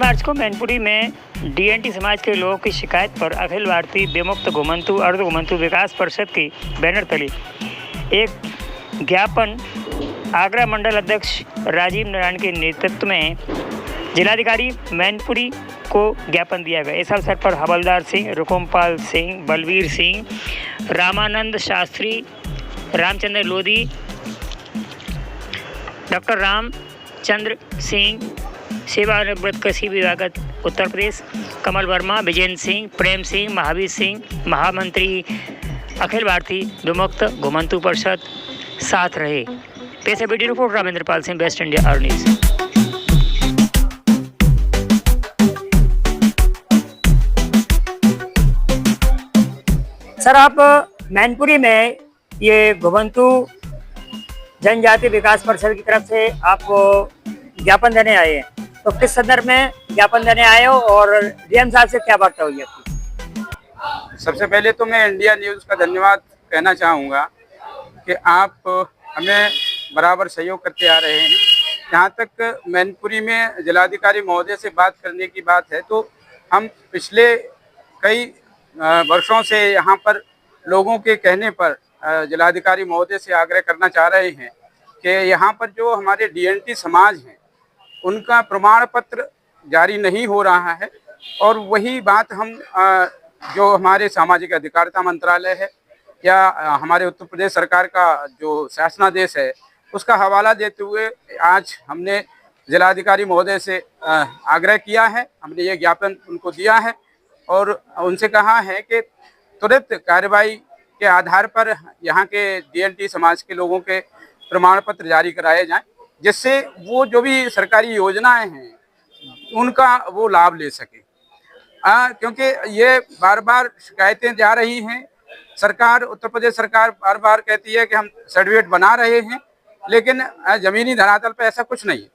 मार्च को मैनपुरी में डीएनटी समाज के लोगों की शिकायत पर अखिल भारतीय विमुक्त घुमंतु अर्ध घुमंतु विकास परिषद की बैनर तले एक ज्ञापन आगरा मंडल अध्यक्ष राजीव नारायण के नेतृत्व में जिलाधिकारी मैनपुरी को ज्ञापन दिया गया। इस अवसर पर हवलदार सिंह, रुकुमपाल सिंह, बलवीर सिंह, रामानंद शास्त्री, रामचंद्र लोधी, डॉक्टर रामचंद्र सिंह, सेवानिवृत्त कृषि विभाग उत्तर प्रदेश, कमल वर्मा, विजेंद्र सिंह, प्रेम सिंह, महावीर सिंह, महामंत्री अखिल भारतीय विमुक्त घुमंतु परिषद साथ रहे। पेश video report Ramendra Pal Singh, waste India अर्नीज। Sir, आप मैनपुरी में ये घुमंतु जनजाति विकास परिषद की तरफ से आप ज्ञापन देने आए हैं, तो किस संदर्भ में ज्ञापन देने आए हो और डीएम साहब से क्या वार्ता हुई आपकी? सबसे पहले तो मैं इंडिया न्यूज़ का धन्यवाद कहना चाहूँगा कि आप हमें बराबर सहयोग करते आ रहे हैं। जहाँ तक मैनपुरी में जिलाधिकारी महोदय से बात करने की बात है, तो हम पिछले कई वर्षों से यहाँ पर लोगों के कहने पर जिलाधिकारी महोदय से आग्रह करना चाह रहे हैं कि यहाँ पर जो हमारे डीएनटी समाज हैं उनका प्रमाण पत्र जारी नहीं हो रहा है। और वही बात हम जो हमारे सामाजिक अधिकारिता मंत्रालय है या हमारे उत्तर प्रदेश सरकार का जो शासनादेश है उसका हवाला देते हुए आज हमने जिलाधिकारी महोदय से आग्रह किया है। हमने ये ज्ञापन उनको दिया है और उनसे कहा है कि तुरंत कार्रवाई के आधार पर यहाँ के डीएनटी समाज के लोगों के प्रमाण पत्र जारी कराए जाएं, जिससे वो जो भी सरकारी योजनाएं हैं उनका वो लाभ ले सके। क्योंकि ये बार बार शिकायतें जा रही हैं। सरकार, उत्तर प्रदेश सरकार बार बार कहती है कि हम सर्टिफिकेट बना रहे हैं, लेकिन जमीनी धरातल पर ऐसा कुछ नहीं है।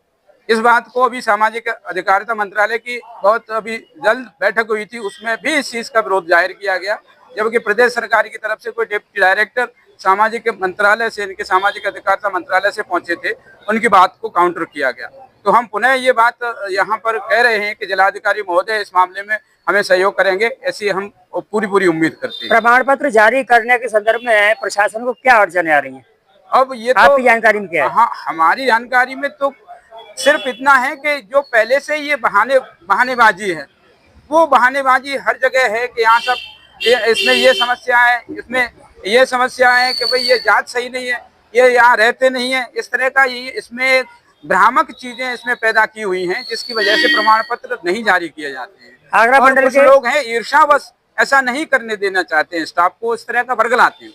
इस बात को अभी सामाजिक अधिकारिता मंत्रालय की बहुत अभी जल्द बैठक हुई थी, उसमें भी इस चीज़ का विरोध जाहिर किया गया, जबकि प्रदेश सरकार की तरफ से कोई डिप्टी डायरेक्टर सामाजिक मंत्रालय से, इनके सामाजिक अधिकारिता मंत्रालय से पहुंचे थे, उनकी बात को काउंटर किया गया। तो हम पुनः ये बात यहाँ पर कह रहे हैं कि जिलाधिकारी महोदय इस मामले में हमें सहयोग करेंगे, ऐसी हम पूरी उम्मीद करते हैं। प्रमाण पत्र जारी करने के संदर्भ में प्रशासन को क्या अड़चनें आ रही हैं? अब ये तो आपकी जानकारी में क्या है? हाँ, हमारी जानकारी में तो सिर्फ इतना है कि जो पहले से ये बहानेबाजी है, वो बहानेबाजी हर जगह है कि यहाँ सब इसमें ये समस्या है, इसमें ये समस्या है कि भाई ये जात सही नहीं है, ये यहाँ रहते नहीं है, इस तरह का ये इसमें भ्रामक चीजें इसमें पैदा की हुई हैं, जिसकी वजह से प्रमाण पत्र नहीं जारी किए जाते हैं। आगरा मंडल के लोग हैं ईर्ष्यावश ऐसा नहीं करने देना चाहते हैं, स्टाफ को इस तरह का वर्गलाते हैं।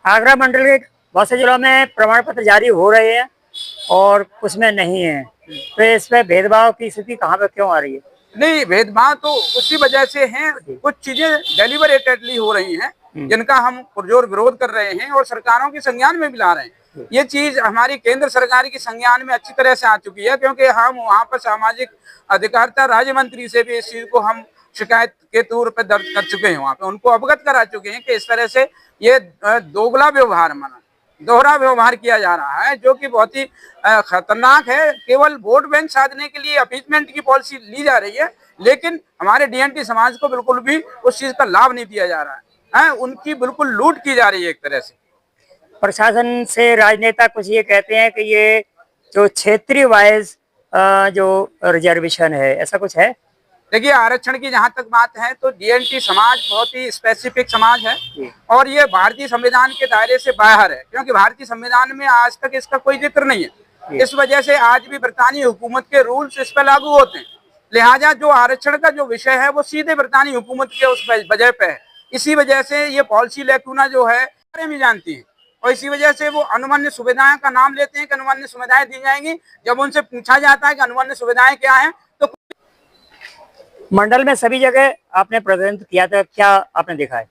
आगरा मंडल के बहुत से जिलों में प्रमाण पत्र जारी हो रहे हैं और उसमें नहीं है, तो इसमें भेदभाव की स्थिति कहाँ पे क्यों आ रही है? नहीं, भेदभाव तो उसी वजह से हैं, कुछ चीजें डेलिबरेटेडली हो रही हैं जिनका हम पुरजोर विरोध कर रहे हैं और सरकारों के संज्ञान में भी ला रहे हैं। ये चीज हमारी केंद्र सरकार की संज्ञान में अच्छी तरह से आ चुकी है, क्योंकि हम वहाँ पर सामाजिक अधिकारिता राज्य मंत्री से भी इस चीज को हम शिकायत के तौर पर दर्ज कर चुके हैं, वहाँ पे उनको अवगत करा चुके हैं कि इस तरह से ये दोगला व्यवहार, दोहरा व्यवहार किया जा रहा है, जो कि बहुत ही खतरनाक है। केवल वोट बैंक साधने के लिए अपीजमेंट की पॉलिसी ली जा रही है, लेकिन हमारे डीएनटी समाज को बिल्कुल भी उस चीज का लाभ नहीं दिया जा रहा है, उनकी बिल्कुल लूट की जा रही है एक तरह से। प्रशासन से राजनेता कुछ ये कहते हैं कि ये जो क्षेत्रीय वाइज जो रिजर्वेशन है, ऐसा कुछ है? देखिए, आरक्षण की जहाँ तक बात है तो डीएनटी समाज बहुत ही स्पेसिफिक समाज है और ये भारतीय संविधान के दायरे से बाहर है, क्योंकि भारतीय संविधान में आज तक इसका कोई जिक्र नहीं है। इस वजह से आज भी बरतानी हुकूमत के रूल्स इस पर लागू होते हैं। लिहाजा जो आरक्षण का जो विषय है वो सीधे बरतानी हुकूमत के उस वजह पे है। इसी वजह से ये पॉलिसी लेकुना जो है बारे में जानती है और इसी वजह से वो अनुमन्य सुविधाएं का नाम लेते हैं कि अनुमन्य सुविधाएं दी जाएंगी। जब उनसे पूछा जाता है कि अनुमन्य सुविधाएं क्या हैं, तो मंडल में सभी जगह आपने प्रतिनिधित्व किया था, क्या आपने देखा है?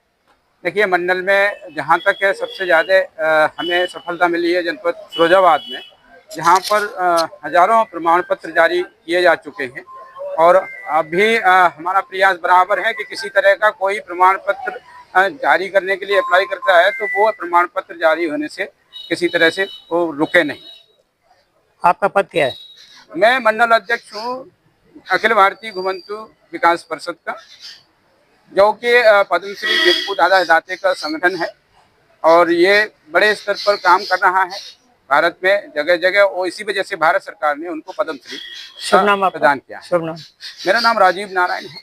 देखिए, मंडल में जहाँ तक है सबसे ज़्यादा हमें सफलता मिली है जनपद फिरोजाबाद में, जहाँ पर हजारों प्रमाण पत्र जारी किए जा चुके हैं और अभी हमारा प्रयास बराबर है कि किसी तरह का कोई प्रमाण पत्र जारी करने के लिए अप्लाई करता है तो वो प्रमाण पत्र जारी होने से किसी तरह से वो रुके नहीं। आपका पद क्या है? मैं मंडल अध्यक्ष हूँ अखिल भारतीय घुमंतु विकास परिषद का, जो कि पद्मश्री बिरजू दादा दाते का संगठन है और ये बड़े स्तर पर काम कर रहा है भारत में जगह जगह, और इसी वजह से भारत सरकार ने उनको पद्मश्री शुभ नाम आपका? प्रदान किया। शुभ नाम? मेरा नाम राजीव नारायण है।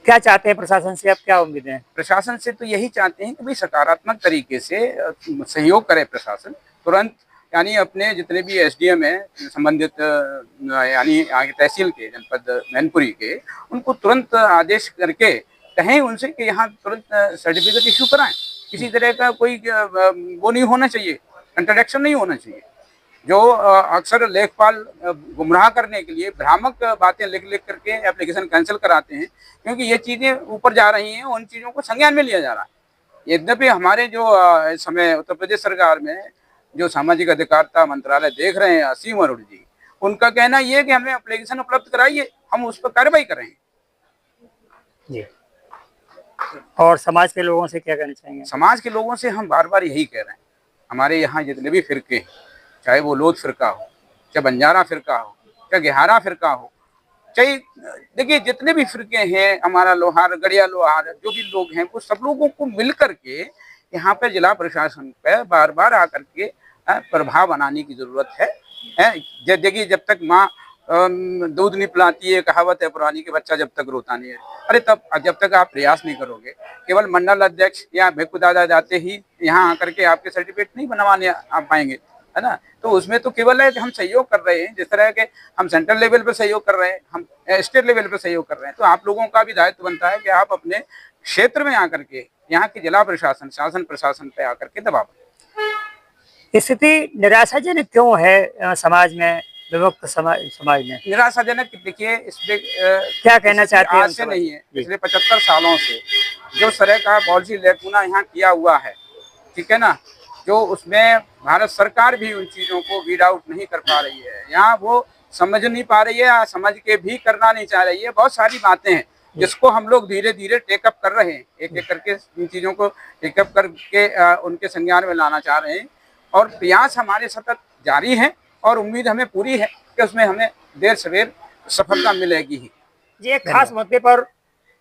क्या चाहते हैं प्रशासन से, आप क्या उम्मीद है? प्रशासन से तो यही चाहते हैं कि भाई सकारात्मक तरीके से सहयोग करे प्रशासन तुरंत, यानी अपने जितने भी एसडीएम हैं संबंधित यानी आगे तहसील के जनपद मैनपुरी के, उनको तुरंत आदेश करके कहें उनसे कि यहाँ तुरंत सर्टिफिकेट इशू कराएं। किसी तरह का कोई वो नहीं होना चाहिए, कंट्राडिक्शन नहीं होना चाहिए। जो अक्सर लेखपाल गुमराह करने के लिए भ्रामक बातें लिख लिख करके एप्लीकेशन कैंसिल कराते हैं, क्योंकि ये चीज़ें ऊपर जा रही हैं, उन चीज़ों को संज्ञान में लिया जा रहा है। यद्यपि हमारे जो इस समय उत्तर प्रदेश सरकार में जो सामाजिक अधिकारिता मंत्रालय देख रहे हैं असीम अरुण जी, उनका कहना ये है कि हमें एप्लीकेशन उपलब्ध कराइए, हम उस पर कार्रवाई करेंगे। जी। और समाज के लोगों से क्या कहना चाहेंगे? समाज के लोगों से हम बार बार यही कह रहे हैं, हमारे यहाँ जितने भी फिरके हैं, चाहे वो लोध फिरका हो, चाहे बंजारा फिरका हो, चाहे गेहारा फिरका हो, चाहे देखिए जितने भी फिरके हैं, हमारा लोहार गड़िया लोहार जो भी लोग हैं, वो सब लोगों को मिल करके यहाँ पे जिला प्रशासन पे बार बार आकर के प्रभाव बनाने की जरूरत है। देखिए जब तक माँ दूध नहीं पिलाती है, कहावत है पुरानी कि बच्चा जब तक रोता नहीं है। अरे तब जब तक आप प्रयास नहीं करोगे, केवल मंडल अध्यक्ष या भिक्खु दादा जाते ही यहाँ आकर के आपके सर्टिफिकेट नहीं बनवाने आ पाएंगे, है ना। तो उसमें तो केवल है कि हम सहयोग कर रहे हैं, जिस तरह के हम सेंट्रल लेवल पर सहयोग कर रहे हैं, हम स्टेट लेवल पर सहयोग कर रहे हैं, तो आप लोगों का भी दायित्व बनता है कि आप अपने क्षेत्र में आकर के यहाँ के जिला प्रशासन शासन प्रशासन पे आकर के दबाव। स्थिति निराशाजनक क्यों है समाज में, विभक्त समाज में? निराशाजनक देखिए इसमें क्या कहना चाहते हैं? आज से नहीं है, पिछले 75 सालों से जो तरह का पॉलिसी लेकुना यहाँ किया हुआ है, ठीक है ना, जो उसमें भारत सरकार भी उन चीज़ों को वीड आउट नहीं कर पा रही है, यहाँ वो समझ नहीं पा रही है, समझ के भी करना नहीं चाह रही है। बहुत सारी बातें हैं जिसको हम लोग धीरे धीरे टेकअप कर रहे हैं, एक एक करके इन चीज़ों को टेकअप करके उनके संज्ञान में लाना चाह रहे हैं, और प्रयास हमारे सतत जारी हैं और उम्मीद हमें पूरी है कि उसमें हमें देर सवेर सफलता मिलेगी ही। जी, एक खास मुद्दे पर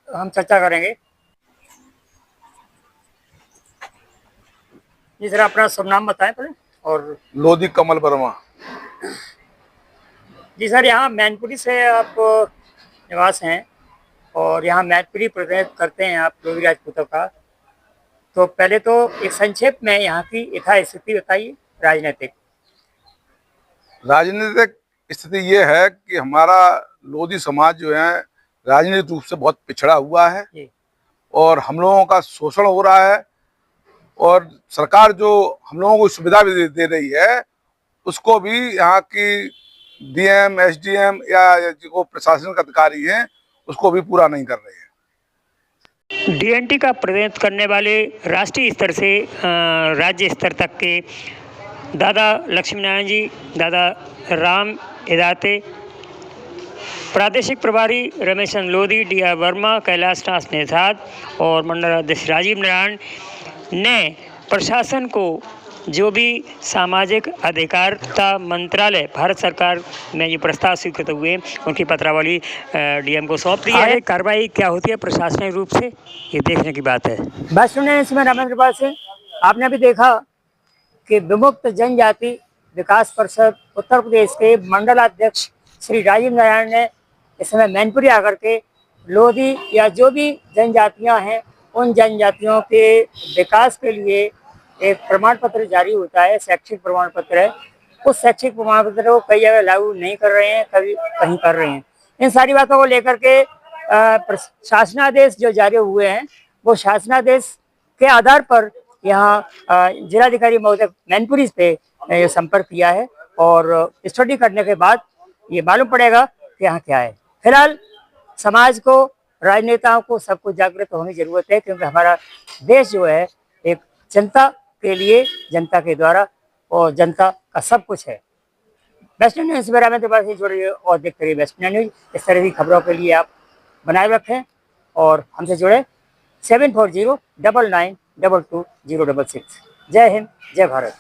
हम चर्चा करेंगे। जी सर, अपना शुभ नाम बताएं पहले। और लोधी कमल वर्मा। जी सर, यहाँ मैनपुरी से आप निवास हैं और यहाँ मैनपुरी प्रतिनिधित्व करते हैं आप लोधी राजपूतों का। तो पहले तो एक संक्षेप में यहाँ की यथास्थिति बताइए राजनीतिक स्थिति ये है कि हमारा लोधी समाज जो है राजनीतिक रूप से बहुत पिछड़ा हुआ है और हम लोगों का शोषण हो रहा है, और सरकार जो हम लोगों को सुविधा भी दे रही है उसको भी यहाँ की डीएम एसडीएम या जो प्रशासनिक अधिकारी हैं उसको भी पूरा नहीं कर रहे हैं। डीएनटी का प्रतिनिधित्व करने वाले राष्ट्रीय स्तर से राज्य स्तर तक के दादा लक्ष्मी नारायण जी, दादा राम इदाते, प्रादेशिक प्रभारी रमेशन लोधी, डी.आर. वर्मा, कैलाश दास निषाद और मंडल अध्यक्ष राजीव नारायण ने प्रशासन को जो भी सामाजिक अधिकारिता मंत्रालय भारत सरकार में ये प्रस्ताव स्वीकृत हुए उनकी पत्रावली डीएम को सौंप दी है। कार्रवाई क्या होती है प्रशासनिक रूप से, ये देखने की बात है। बस सुनने इसमें रामेंद्र पाल से आपने भी देखा कि विमुक्त जनजाति विकास परिषद उत्तर प्रदेश के मंडलाध्यक्ष श्री राजीव नारायण ने इस समय मैनपुरी आकर के लोधी या जो भी जनजातियां हैं उन जनजातियों के विकास के लिए एक प्रमाण पत्र जारी होता है, शैक्षिक प्रमाण पत्र है। उस शैक्षिक प्रमाण पत्र को कई जगह लागू नहीं कर रहे हैं, कभी कहीं कर रहे हैं। इन सारी बातों को लेकर के शासनादेश जो जारी हुए हैं वो शासनादेश के आधार पर यहाँ जिलाधिकारी महोदय मैनपुरी पे संपर्क किया है और स्टडी करने के बाद ये मालूम पड़ेगा कि यहाँ क्या है। फिलहाल समाज को, राजनेताओं को, सबको जागृत होने की जरूरत है, क्योंकि हमारा देश जो है एक जनता के लिए, जनता के द्वारा, और जनता का सब कुछ है। बेस्ट न्यूज़ में से जुड़िए और देखते रहिए बेस्ट न्यूज़। इस तरह की खबरों के लिए आप बनाए रखें और हमसे जुड़े 7409922066। जय हिंद, जय भारत।